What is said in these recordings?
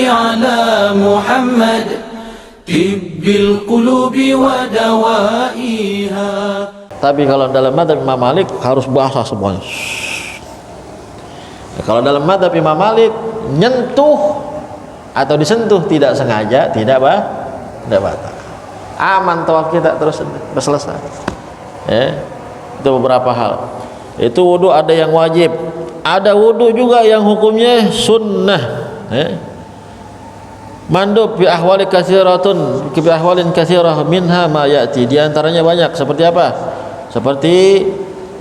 على محمد طب القلوب ودوائها. Tapi kalau dalam madzhab Imam Malik harus basah semuanya. Kalau dalam madzhab Imam Malik nyentuh atau disentuh tidak sengaja tidak batal. Aman tawaf kita terus selesai. Itu beberapa hal. Itu wudu ada yang wajib, ada wudu juga yang hukumnya sunnah. Mandub fi ahwali katsiratun fi ahwalin katsirah minha ma ya'ti. Di antaranya banyak seperti apa? Seperti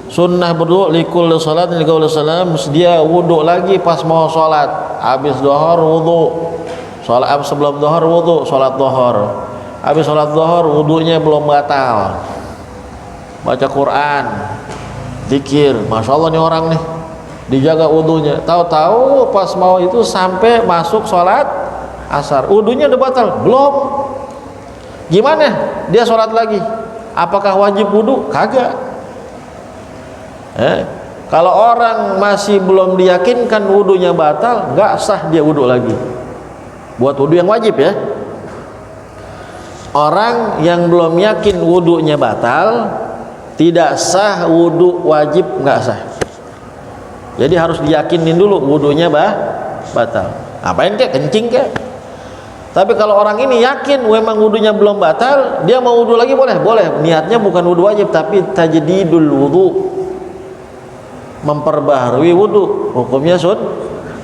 sunnah berwudu likulli salatin liqauli salam, dia wudu lagi pas mau salat, habis zuhur wudu. Salat sebelum zuhur wudu, salat zuhur. Habis salat zuhur wudunya belum batal. Baca Quran, zikir, Masya Allah nih orang nih dijaga wudunya. Tahu-tahu pas mau itu sampai masuk salat asar, wudunya udah batal belum? Gimana? Dia salat lagi. Apakah wajib wudu? Kagak. Kalau orang masih belum diyakinkan wudunya batal, nggak sah dia wudu lagi. Buat wudu yang wajib ya. Orang yang belum yakin wudunya batal, tidak sah wudu wajib, nggak sah. Jadi harus diyakinin dulu wudunya batal. Apain kek? Kencing kek? Tapi kalau orang ini yakin memang wudunya belum batal, dia mau wudu lagi boleh? Boleh. Niatnya bukan wudu wajib tapi tajdidul wudu, memperbaharui wudu. Hukumnya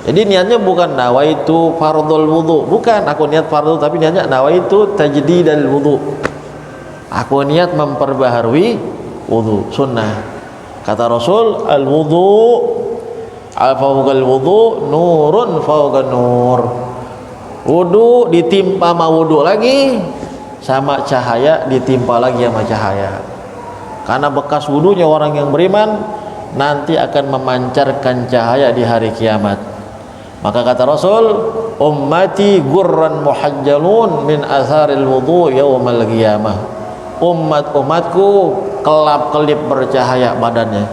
jadi niatnya bukan nawaitu fardhul wudu, bukan aku niat fardu, tapi niatnya nawaitu tajdidul wudu, aku niat memperbaharui wudu, sunnah. Kata Rasul, al wudu al fawqal wudu nurun fawqan nur. Wudu ditimpa sama wudu lagi, sama cahaya ditimpa lagi sama cahaya. Karena bekas wudunya orang yang beriman nanti akan memancarkan cahaya di hari kiamat. Maka kata Rasul, ummati gurran muhajjalun min atharil wudu yaumal qiyamah. Umatku kelap-kelip bercahaya badannya,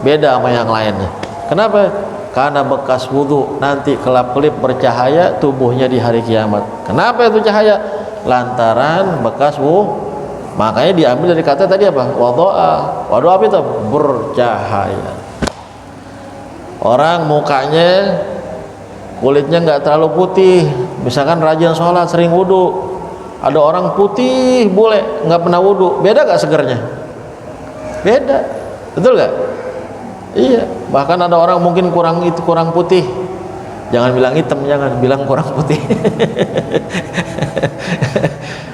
beda sama yang lainnya. Kenapa? Karena bekas wudu nanti kelap-kelip bercahaya tubuhnya di hari kiamat. Kenapa itu cahaya? Lantaran bekas wudu. Makanya diambil dari kata tadi apa? Wadu'a. Wadu'a apa itu? Bercahaya. Orang mukanya kulitnya nggak terlalu putih, misalkan rajin sholat, sering wudu. Ada orang putih bule, nggak pernah wudu, beda nggak segernya? Beda, betul nggak? Iya, bahkan ada orang mungkin kurang putih, jangan bilang hitam, jangan bilang kurang putih.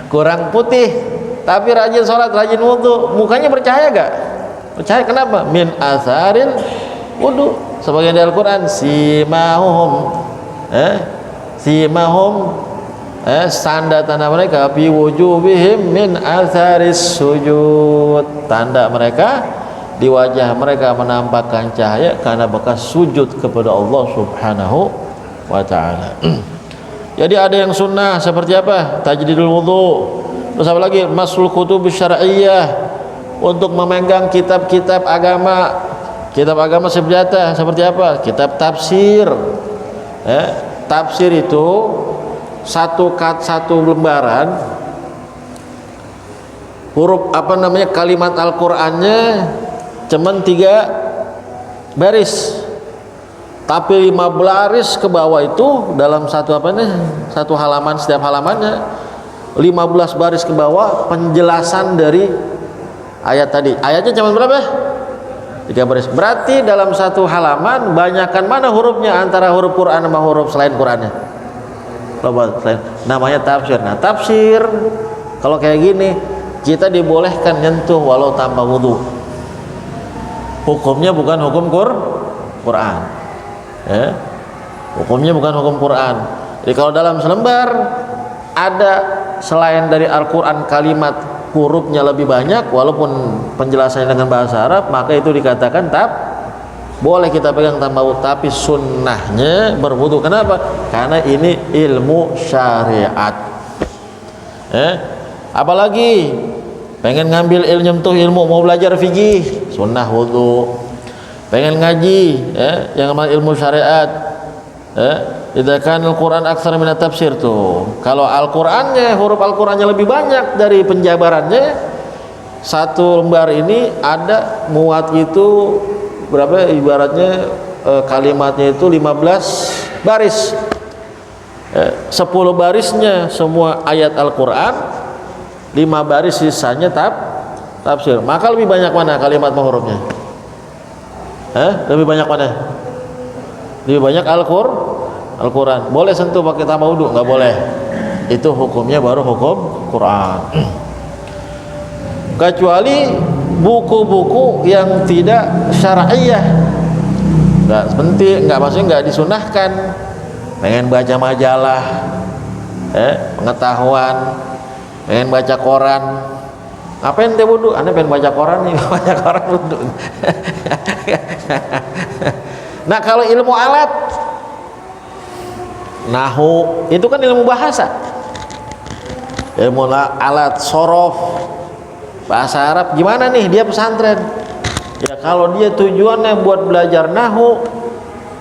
Kurang putih, tapi rajin sholat, rajin wudu, mukanya bercahaya gak? Bercahaya kenapa? Min atharil wudu. Sebagian dari Al-Quran, simahum, tanda-tanda mereka fi wujuhihim min atharis sujud. Tanda mereka di wajah mereka menampakkan cahaya karena bekas sujud kepada Allah Subhanahu wa ta'ala. Jadi ada yang sunnah seperti apa? Tajdidul wudu. Terus apa lagi? Masul kutub syar'iyyah, untuk memegang kitab-kitab agama. Kitab agama seperti apa? Kitab tafsir. Tafsir itu satu lembaran, huruf kalimat Al-Qur'annya cuman 3 baris, tapi 5 baris ke bawah itu dalam satu halaman, setiap halamannya 15 baris ke bawah penjelasan dari ayat tadi. Ayatnya cuma berapa? 3 baris. Berarti dalam satu halaman banyakkan mana hurufnya antara huruf Quran sama huruf selain Qurannya? Namanya tafsir. Nah, tafsir kalau kayak gini kita dibolehkan nyentuh walau tanpa wudu. Hukumnya bukan hukum Quran. Hukumnya bukan hukum Quran. Jadi kalau dalam selembar ada selain dari Al-Quran kalimat hurufnya lebih banyak walaupun penjelasannya dengan bahasa Arab, maka itu dikatakan boleh kita pegang tanpa wudu, tapi sunnahnya berwudu. Kenapa? Karena ini ilmu syariat. Apalagi pengen ngambil ilmu mau belajar fikih, sunnah wudu. Pengen ngaji yang ilmu syariat, Idza kana al-Qur'an aktsara min tafsir tuh. Kalau Al-Qur'annya, huruf Al-Qur'annya lebih banyak dari penjabarannya, satu lembar ini ada muat itu berapa ibaratnya kalimatnya itu 15 baris. 10 barisnya semua ayat Al-Qur'an, 5 baris sisanya tafsir. Maka lebih banyak mana kalimat hurufnya? Lebih banyak mana? Lebih banyak Al-Quran. Boleh sentuh pakai tanah wudu? Nggak boleh. Itu hukumnya baru hukum Quran. Kecuali buku-buku yang tidak syar'iyah, nggak penting, nggak maksudnya nggak disunahkan. Pengen baca majalah, pengetahuan, pengen baca koran. Ngapain teh wudu? Anda pengen baca koran nih, baca koran wudu. Nah kalau ilmu alat, nahu itu kan ilmu bahasa, ilmu alat sorof, bahasa Arab. Gimana nih dia pesantren? Ya kalau dia tujuannya buat belajar nahu,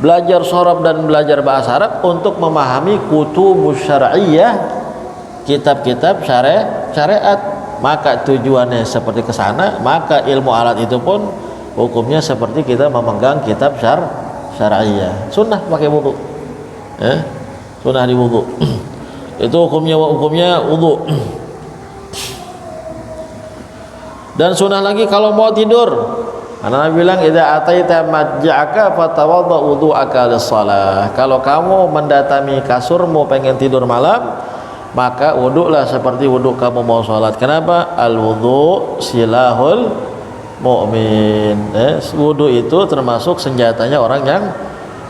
belajar sorof dan belajar bahasa Arab untuk memahami kutubus syar'iyyah, kitab-kitab syariat, maka tujuannya seperti ke sana, maka ilmu alat itu pun hukumnya seperti kita memegang kitab syar'iyyah. Sunnah pakai wudu, sunnah di wudu. Itu hukumnya wudu. Dan sunnah lagi kalau mau tidur, karena Nabi bilang idza ataita madja'aka fatawadda wudu'aka lis-shalah. Kalau kamu mendatangi kasurmu pengen tidur malam, maka wudulah seperti wudu kamu mau sholat. Kenapa? Al-wudu silahul mu'min. Wudu itu termasuk senjatanya orang yang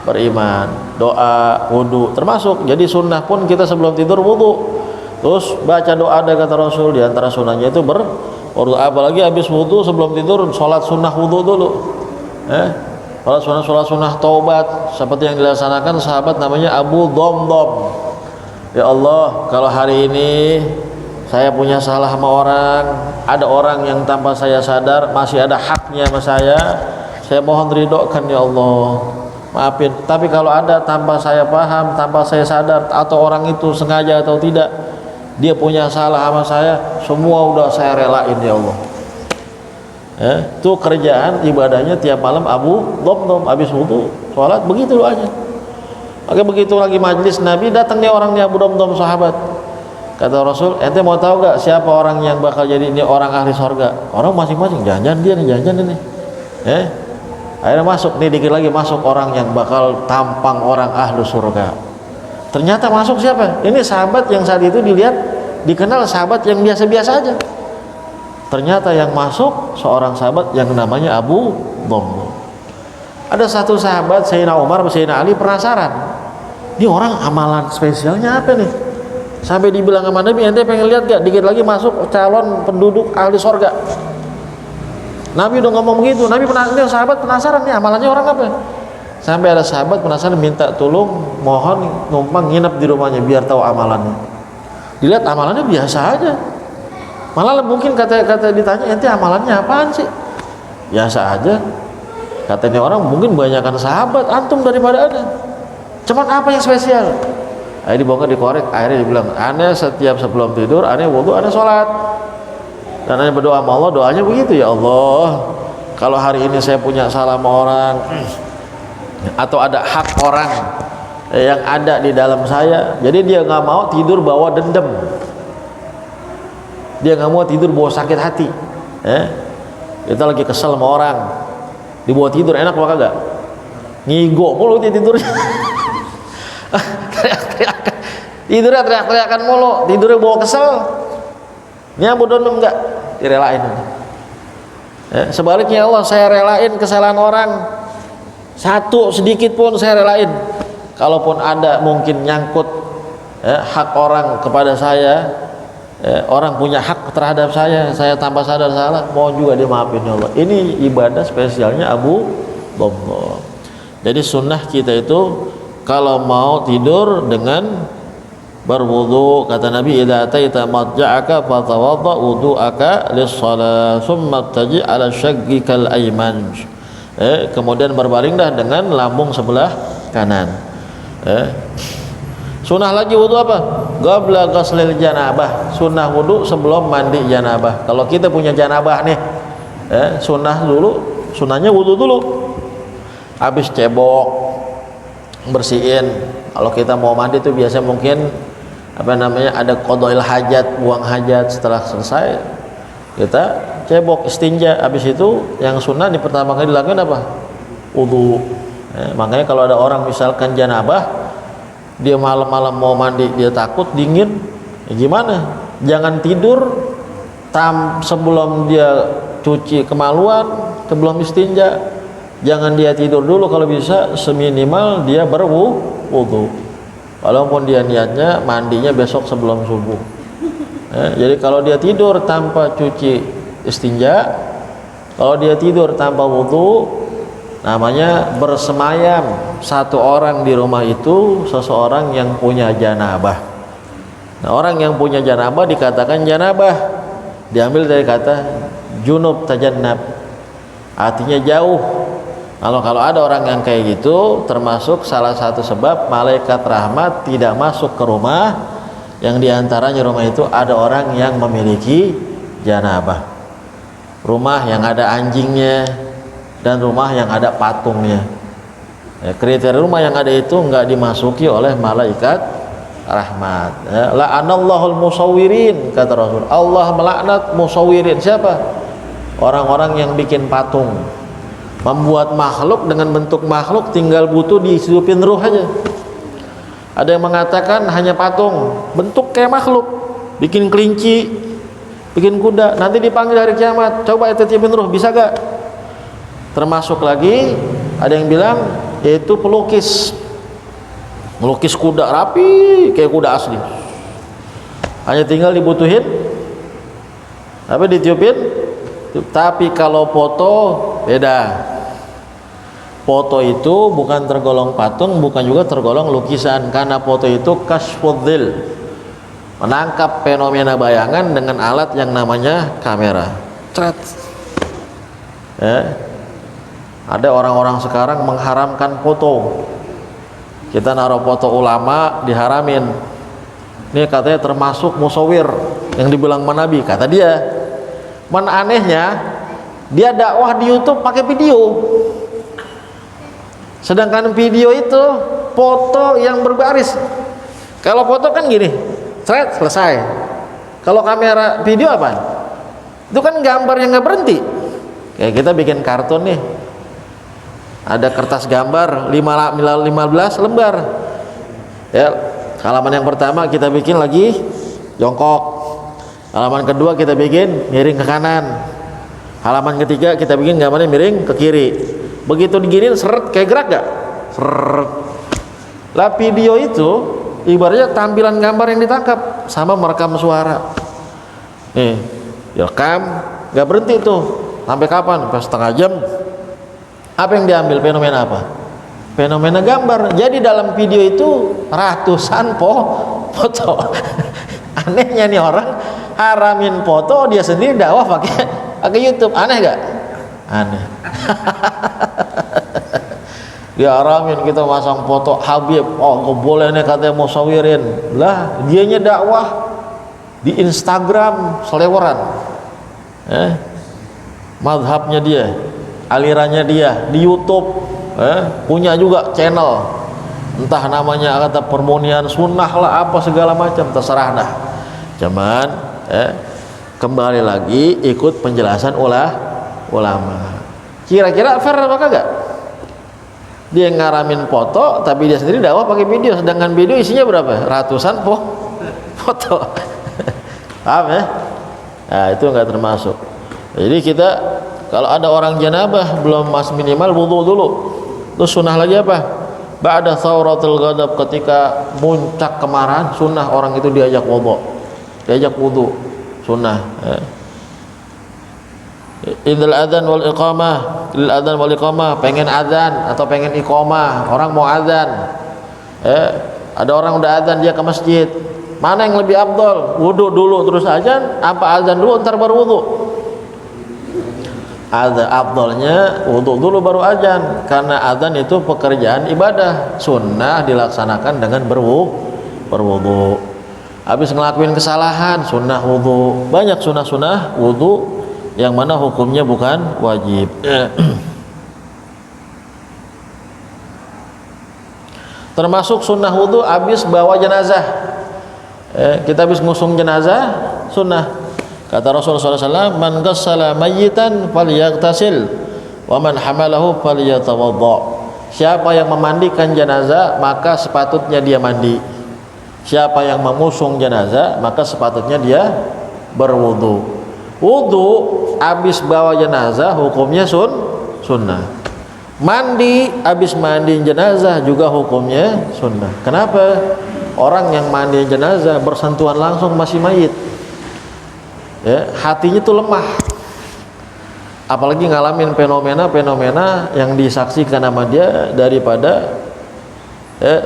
beriman. Doa, wudu termasuk. Jadi sunnah pun kita sebelum tidur wudu. Terus baca doa, ada kata Rasul, di antara sunnahnya itu berwudu. Apalagi habis wudu sebelum tidur sholat sunnah wudu dulu. Sholat sunnah taubat seperti yang dilaksanakan sahabat namanya Abu Dhamdham. Ya Allah, kalau hari ini saya punya salah sama orang, ada orang yang tanpa saya sadar masih ada haknya sama saya mohon ridhokan ya Allah, maafin. Tapi kalau ada tanpa saya paham, tanpa saya sadar, atau orang itu sengaja atau tidak, dia punya salah sama saya, semua udah saya relain ya Allah. Itu kerjaan ibadahnya tiap malam Abu Dhamdham habis wudu sholat begitu doanya. Oke, begitu lagi majlis Nabi, datangnya orangnya Abu Dhamdham sahabat. Kata Rasul, ente mau tahu gak siapa orang yang bakal jadi ini orang ahli sorga? Orang masing-masing, jangan dia nih, jangan ini. Akhirnya masuk, nih dikit lagi masuk orang yang bakal tampang orang ahli surga. Ternyata masuk siapa? Ini sahabat yang saat itu dilihat, dikenal sahabat yang biasa-biasa aja. Ternyata yang masuk seorang sahabat yang namanya Abu Dhamdham. Ada satu sahabat Sayyidina Umar, Sayyidina Ali penasaran, ini orang amalan spesialnya apa nih? Sampai dibilang sama Nabi, ente pengen lihat gak? Dikit lagi masuk calon penduduk ahli sorga. Nabi udah ngomong begitu. Nabi penasaran, sahabat penasaran nih amalannya orang apa? Sampai ada sahabat penasaran minta tolong, mohon numpang nginep di rumahnya biar tahu amalannya. Dilihat amalannya biasa aja. Malah mungkin kata ditanya, ente amalannya apaan sih? Biasa aja. Katanya orang mungkin banyakkan sahabat antum daripada ada. Cuman apa yang spesial? Akhirnya dibongkar, dikorek. Akhirnya dibilang, aneh setiap sebelum tidur, aneh wudu, aneh sholat. Dan aneh berdoa sama Allah, doanya begitu, ya Allah, kalau hari ini saya punya salah sama orang, atau ada hak orang yang ada di dalam saya, jadi dia nggak mau tidur bawa dendam, dia nggak mau tidur bawa sakit hati. Kita lagi kesel sama orang, dibawa tidur enak apa kagak? Ngigo mulu dia tidurnya. Tidurnya teriak-teriakan mulu, tidurnya bawa kesel. Ini Abu Dhamdham enggak direlain. Sebaliknya Allah, saya relain kesalahan orang satu sedikit pun saya relain. Kalaupun ada mungkin nyangkut hak orang kepada saya, orang punya hak terhadap saya tanpa sadar salah, mohon juga dimaafin ya Allah. Ini ibadah spesialnya Abu Dhamdham. Jadi sunnah kita itu kalau mau tidur dengan berwudu, kata Nabi, idza ataita madja'aka fatawadda wudu'aka lis-shalah thumma taji' ala syaqqikal ayman. Kemudian berbaringlah dengan lambung sebelah kanan. Sunnah lagi wudu apa? Qabla ghuslil janabah. Sunnah wudu sebelum mandi janabah. Kalau kita punya janabah nih, sunnah dulu, sunnahnya wudu dulu. Habis cebok, bersihin. Kalau kita mau mandi itu biasa mungkin ada qadail hajat, buang hajat. Setelah selesai kita cebok, istinja. Habis itu yang sunnah di pertama kali dilakukan apa? Wudu. Makanya kalau ada orang misalkan janabah, dia malam-malam mau mandi, dia takut dingin, gimana? Jangan tidur sebelum dia cuci kemaluan, sebelum istinja. Jangan dia tidur dulu, kalau bisa seminimal dia berwudu. Walaupun dia niatnya mandinya besok sebelum subuh. Jadi kalau dia tidur tanpa cuci istinja, kalau dia tidur tanpa wudu, namanya bersemayam satu orang di rumah itu seseorang yang punya janabah. Nah, orang yang punya janabah dikatakan janabah, diambil dari kata junub tajannab, artinya jauh. Kalau ada orang yang kayak gitu, termasuk salah satu sebab malaikat rahmat tidak masuk ke rumah yang diantaranya rumah itu ada orang yang memiliki janabah. Rumah yang ada anjingnya dan rumah yang ada patungnya. Kriteria rumah yang ada itu enggak dimasuki oleh malaikat rahmat. La'anallahul musawwirin, kata Rasul. Allah melaknat musawwirin. Siapa? Orang-orang yang bikin patung, membuat makhluk dengan bentuk makhluk, tinggal butuh disudupin ruh aja. Ada yang mengatakan hanya patung, bentuk kayak makhluk, bikin kelinci, bikin kuda, nanti dipanggil hari kiamat, coba itu tiupin ruh, bisa gak? Termasuk lagi ada yang bilang yaitu pelukis, melukis kuda rapi kayak kuda asli, hanya tinggal dibutuhin apa, ditiupin. Tapi kalau foto beda. Foto itu bukan tergolong patung, bukan juga tergolong lukisan, karena foto itu kashfudzil, menangkap fenomena bayangan dengan alat yang namanya kamera. Cret. Ada orang-orang sekarang mengharamkan foto. Kita naruh foto ulama diharamin. Ini katanya termasuk musawir yang dibilang Nabi, kata dia. Anehnya dia dakwah di YouTube pakai video, sedangkan video itu foto yang berbaris. Kalau foto kan gini, thread selesai. Kalau kamera video apa? Itu kan gambar yang nggak berhenti. Kayak kita bikin kartun nih, ada kertas gambar 15 lembar. Ya, halaman yang pertama kita bikin lagi jongkok. Halaman kedua kita bikin miring ke kanan. Halaman ketiga kita bikin gambarnya miring ke kiri. Begitu diginiin seret, kayak gerak gak? Seret. Lah video itu ibaratnya tampilan gambar yang ditangkap sama merekam suara. Nih, direkam, gak berhenti tuh. Sampai kapan? Sampai setengah jam. Apa yang diambil? Fenomena apa? Fenomena gambar. Jadi dalam video itu ratusan foto. Anehnya nih orang haramin foto, dia sendiri dakwah pakai YouTube. Aneh gak? Aneh. Dia haramin kita masang foto Habib. Oh, gak boleh nih katanya musawirin. Lah, dianya dakwah di Instagram seleweran. Madhabnya dia, alirannya dia di YouTube. Punya juga channel. Entah namanya kata permunian sunnah lah, apa segala macam, terserah dah. Cuman kembali lagi ikut penjelasan ulama. Kira-kira fair apa kagak? Dia ngaramin foto tapi dia sendiri dakwah pakai video, sedangkan video isinya berapa? Ratusan foto. Paham ya? Nah, itu enggak termasuk. Jadi kita kalau ada orang janabah belum minimal wudu dulu. Terus sunnah lagi apa? Ba'da tsauratul ghadab, ketika muncak kemarahan, sunnah orang itu diajak wudu, sunnah. Idul adzan wal iqamah, pengen adzan atau pengen iqamah, orang mau adzan. Ada orang udah adzan, dia ke masjid. Mana yang lebih afdal? Wudu dulu terus adzan, apa adzan dulu ntar baru wudu? Ada afdalnya wudu dulu baru azan, karena azan itu pekerjaan ibadah, sunnah dilaksanakan dengan berwudu. Habis ngelakuin kesalahan sunnah wudu. Banyak sunnah wudu yang mana hukumnya bukan wajib. Termasuk sunnah wudu habis bawa jenazah. Kita habis ngusung jenazah sunnah. Kata Rasulullah SAW, man ghassala mayyitan falyaghtasil wa man hamalahu falyatawadda. Siapa yang memandikan jenazah maka sepatutnya dia mandi. Siapa yang mengusung jenazah maka sepatutnya dia berwudu. Wudu habis bawa jenazah hukumnya sunnah. Mandi habis mandiin jenazah juga hukumnya sunnah. Kenapa? Orang yang mandiin jenazah bersentuhan langsung masih mayit, ya, hatinya tuh lemah, apalagi ngalamin fenomena yang disaksikan sama dia daripada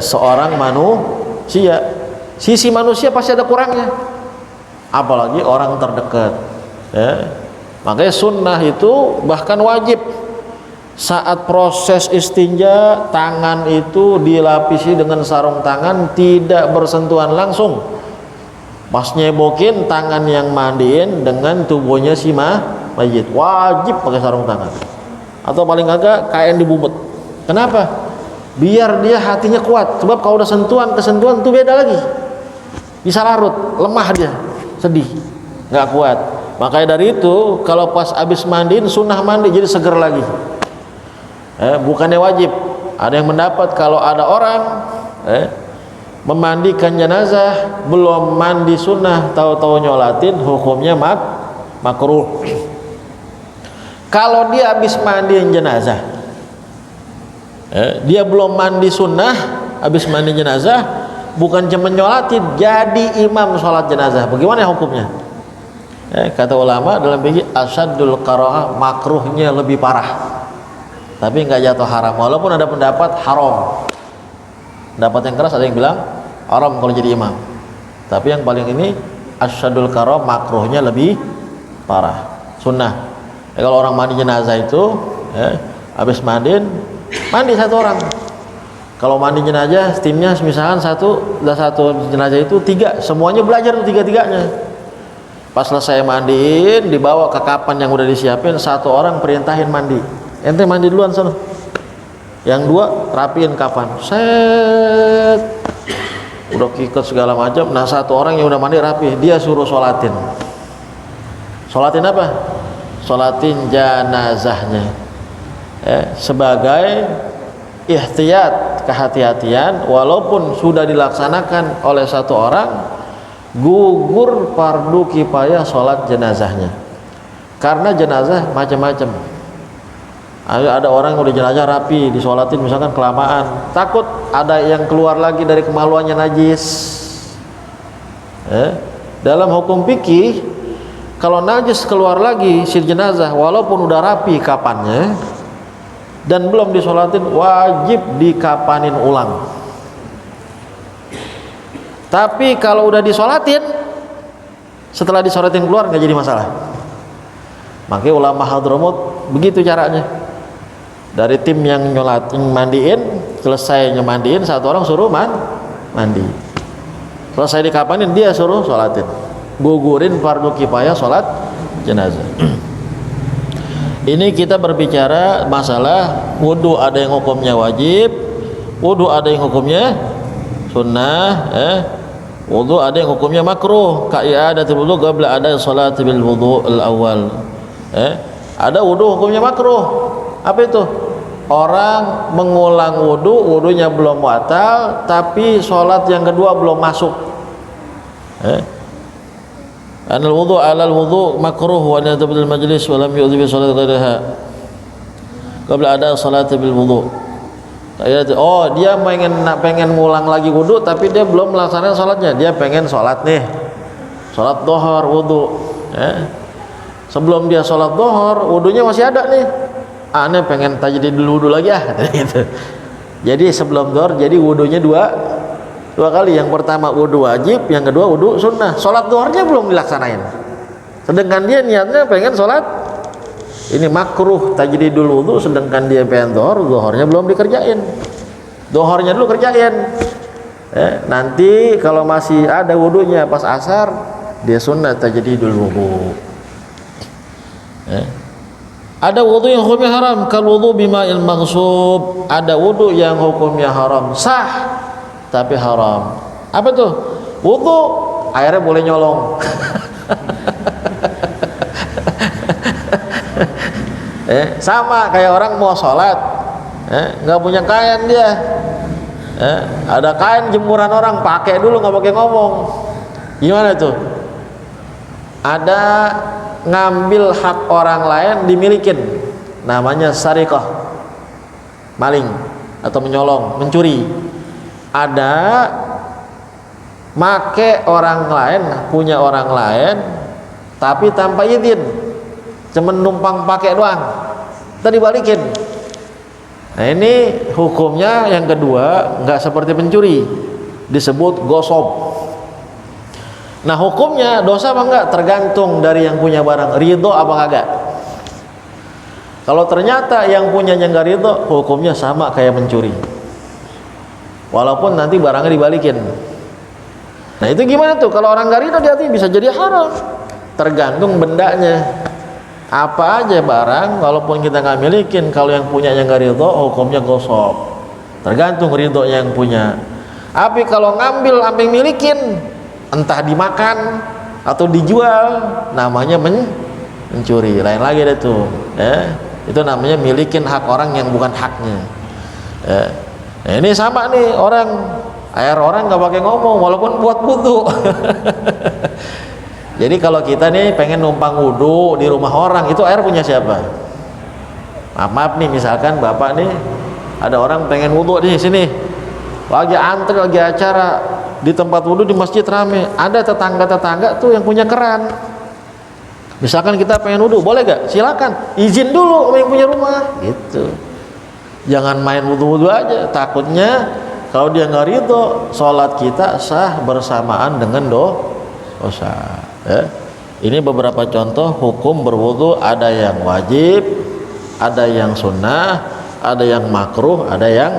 seorang manusia. Sisi manusia pasti ada kurangnya, apalagi orang terdekat, ya. Makanya sunnah itu bahkan wajib. Saat proses istinja, tangan itu dilapisi dengan sarung tangan, tidak bersentuhan langsung. Pas nyebokin, tangan yang mandiin dengan tubuhnya si mayit, wajib pakai sarung tangan, atau paling agak kain dibumut. Kenapa? Biar dia hatinya kuat. Sebab kalau udah kesentuhan itu beda lagi, bisa larut, lemah dia, sedih, nggak kuat. Makanya dari itu kalau pas habis mandiin sunnah mandi jadi seger lagi. Bukannya wajib. Ada yang mendapat kalau ada orang memandikan jenazah belum mandi sunnah, tahu-tahu nyolatin, hukumnya makruh. Kalau dia habis mandiin jenazah, dia belum mandi sunnah, habis mandi jenazah, bukan cuma nyolatin, jadi imam sholat jenazah, bagaimana hukumnya? Kata ulama dalam fikih, asyadul karaha, makruhnya lebih parah, tapi nggak jatuh haram. Walaupun ada pendapat haram, pendapat yang keras, ada yang bilang haram kalau jadi imam, tapi yang paling ini asyadul karaha, makruhnya lebih parah, sunnah. Kalau orang mandi jenazah itu, habis mandi satu orang. Kalau mandi jenazah timnya misalkan satu jenazah itu 3, semuanya belajar tuh 3-3-nya. Pas selesai mandiin, dibawa ke kapan yang udah disiapin, satu orang perintahin mandi, ente mandi duluan sana, yang 2 rapiin kapan, set, udah kiket segala macam. Nah satu orang yang udah mandi rapi, dia suruh sholatin apa? Sholatin jenazahnya, sebagai ihtiyat, kehati-hatian. Walaupun sudah dilaksanakan oleh satu orang, gugur fardu kifayah sholat jenazahnya, karena jenazah macam-macam. Ada orang yang udah jenazah rapi, disolatin misalkan kelamaan, takut ada yang keluar lagi dari kemaluannya najis. Dalam hukum fikih, kalau najis keluar lagi si jenazah, walaupun udah rapi kapannya dan belum disolatin, wajib dikapanin ulang. Tapi kalau udah disolatin, setelah disolatin keluar nggak jadi masalah. Makanya ulama Hadramut begitu caranya. Dari tim yang mandiin, selesai nyemandiin, satu orang suruh mandi. Selesai dikapanin, dia suruh sholatin, gugurin fardu kifayah sholat jenazah. Ini kita berbicara masalah wudu, ada yang hukumnya wajib, wudu ada yang hukumnya sunnah, wudu ada yang hukumnya makruh, ka'iadatul wudu qabla ada salat bil wudu al-awwal. Ada wudu hukumnya makruh. Apa itu? Orang mengulang wudu, wudunya belum batal, tapi sholat yang kedua belum masuk. Anal wudu alal wudu makruh wa la tabdil majlis wa lam yu'dhi bi salat ghairiha qabla ada salat bil wudu. Oh, dia pengen ngulang lagi wudu, tapi dia belum melaksanakan sholatnya. Dia pengen sholat nih, sholat dohor wudu. Sebelum dia sholat dohor, wudunya masih ada nih. Aneh pengen tajdid dulu wudu lagi gitu. Jadi sebelum dohor, jadi wudunya dua kali. Yang pertama wudu wajib, yang kedua wudu sunnah. Sholat dohornya belum dilaksanain, sedangkan dia niatnya pengen sholat Ini makruh tajdidul wudu, sedangkan dia pengen zuhurnya belum dikerjain. Zuhurnya dulu kerjain. Nanti kalau masih ada wudunya pas asar, dia sunnah tajdidul wudu. Ada wudu yang hukumnya haram, kal wudu bima'il maghsub. Ada wudu yang hukumnya haram, sah tapi haram. Apa tuh? Wudu airnya boleh nyolong. Sama kayak orang mau sholat, nggak punya kain dia, ada kain jemuran orang, pakai dulu, nggak pakai ngomong. Gimana tuh? Ada ngambil hak orang lain dimilikin, namanya sarikah, maling atau menyolong, mencuri. Ada make orang lain, punya orang lain, tapi tanpa izin, cuma numpang pakai doang, tadi balikin. Nah ini hukumnya yang kedua, nggak seperti pencuri, disebut gosop. Nah hukumnya dosa apa enggak? Tergantung dari yang punya barang, ridho apa kagak. Kalau ternyata yang punyanya nggak ridho, hukumnya sama kayak mencuri, walaupun nanti barangnya dibalikin. Nah itu gimana tuh? Kalau orang nggak ridho, dia bisa jadi haram. Tergantung bendanya. Apa aja barang, walaupun kita nggak milikin, kalau yang punya yang nggak ridho, hukumnya gosop. Tergantung ridho yang punya. Tapi kalau ngambil sampai milikin, entah dimakan atau dijual, namanya mencuri. Lain lagi deh tuh. Itu namanya milikin hak orang yang bukan haknya. Nah ini sama nih, air orang nggak pakai ngomong, walaupun buat wudu. Jadi kalau kita nih pengen numpang wudu di rumah orang, itu air punya siapa? Maaf nih, misalkan bapak nih, ada orang pengen wudu di sini, lagi antri, lagi acara di tempat wudu di masjid rame, ada tetangga tuh yang punya keran. Misalkan kita pengen wudu, boleh gak? Silakan, izin dulu sama yang punya rumah, gitu. Jangan main wudu-wudu aja, takutnya kalau dia nggak ridho, sholat kita sah bersamaan dengan dosa. Ini beberapa contoh hukum berwudu, ada yang wajib, ada yang sunnah, ada yang makruh, ada yang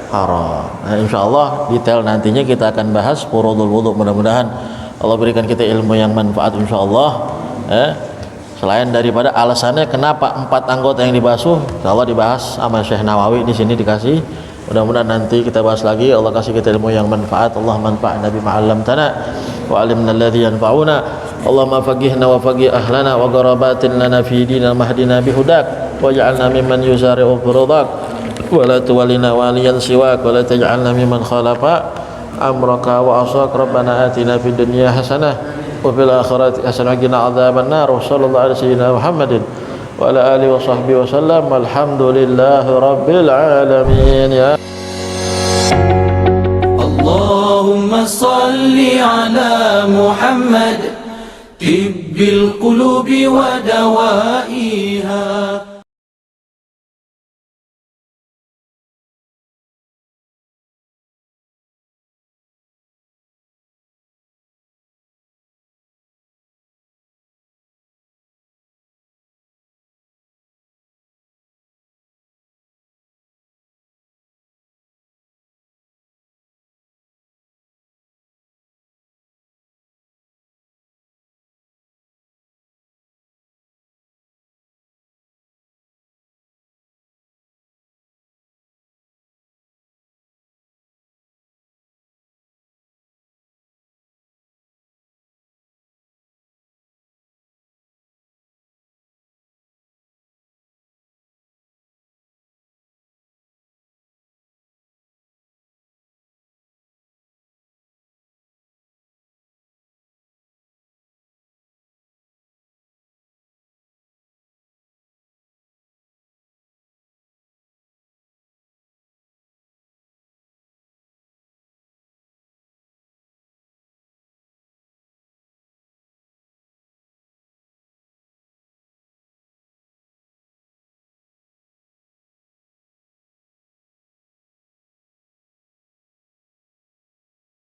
haram. Nah, insyaallah detail nantinya kita akan bahas furudul wudu. Mudah-mudahan Allah berikan kita ilmu yang manfaat insyaallah. Selain daripada alasannya kenapa 4 anggota yang dibasuh, insyaallah dibahas sama Syekh Nawawi di sini dikasih. Mudah-mudahan nanti kita bahas lagi. Allah kasih kita ilmu yang manfaat. Allah manfa'na bima 'allamtana wa 'allimna alladhi yanfa'una. Allahumma faqihna wa faqih ahlana wa gharabatin lana fi dinina mahdina bihudak waj'alna mimman yusari'u furudak wa la tuwallina waliyan siwak wa la taj'alna mimman khalafa amraka wa asak. Rabbana atina fid dunya hasanah wa fil akhirati hasanah wa qina adzaban nar. Sallallahu alaihi wasallam Muhammadin wa ala alihi wa sahbihi wasallam. Alhamdulillahi rabbil alamin. Ya Allahumma salli ala Muhammad طب القلوب ودوائها